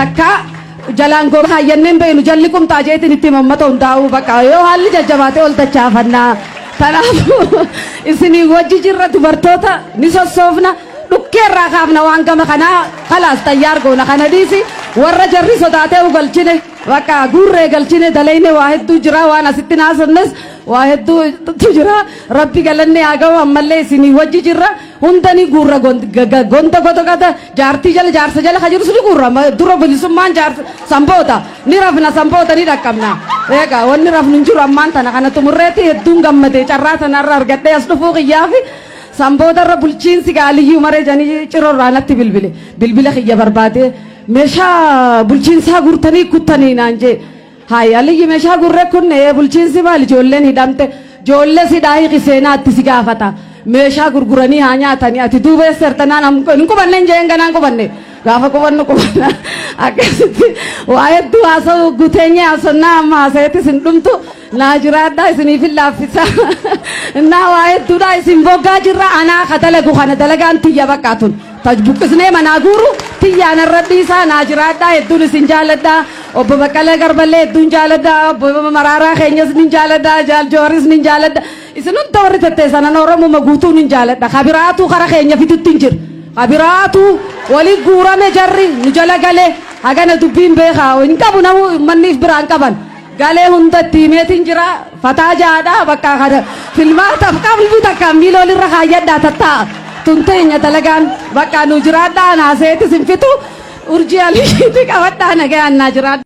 takka jalaan goba hayyanneen beenu jalli qumxaa jeetiin itti mammata hundaa'uu bakka yoo haalli jajjabaatee ol tachaafannaa tanaafu isinii wajji jirra dubartoota ni sossoofna dhukkeerraa kaafna waan gama kanaa khalaas tayyaar goona kana dhiisi warra jarri sodaatee ugalchine bakka guurree galchine dalayne waa hedduu jira waan asitti naasannes waa hedduu jira rabbi galanne haa ga'u ammallee isinii wajji jirra hundanii guurra gonta gota jaartii jala jaarsa jala kajiru suni guurra dura bilisummaan jaarsa samboota ni rafna samboota ni dhaqqabna egaa wanni rafnu hin jiru ammaan tana kana tumurreetti hedduun gammadee carraa tanarra argadhee as dhufuu qiyyaafi samboota irra bulchiinsi gaaliyyuu maree janii cirorraa natti bilbila kiyya barbaade meeshaa bulchiinsaa guurtanii kuttanii naan jee hayi aliyyi meeshaa gurre kunne bulchiinsi maal ijoolleen hidhamte ijoollee sidhaa hiqi seenaatti si gaafata meeshaa gurguranii haa nyaatanii ati duuba eessertanaan hin qubanne hin jeen ganaan qubanne gaafa qubannu qubanna akkasitti waa hedduu haasa'u guteenya haasonnaa amma haasa'eetti isin dhumtu naa jiraadhaa isiniif hin laaffisa naa waa hedduudha isin boggaa jirra anaa ka dalagu kana dalagaan tiyya bakkaatun tajbuqqisnee manaa guuru tiyyaan irra dhiisaa naa jiraadhaa hedduun isin jaaladhaa obbo Baqqalee Garballee hedduun jaaladhaa obbo Maraaraa keenyas nin jaaladhaa Jaal Jooris nin jaaladhaa isin hunda warri tetteessanan Oromuma guutuu nin jaaladha kabiraatu kara keenya fitutti hin jiru kabiraatu wali guurame jarri nu jala galee hagana dubbiin beekaa hin qabu namu manniif biraan qaban galee hundatti himeetiin jira fataa jaadhaa bakka kana filmaataaf qablu takka miiloolirra kaayyadhaa tattaa tunteenya dalagaan bakka nu jiraadhaa naaseetis hin fitu urjii aliiti qabadhaa nagayaan naa jiraadha.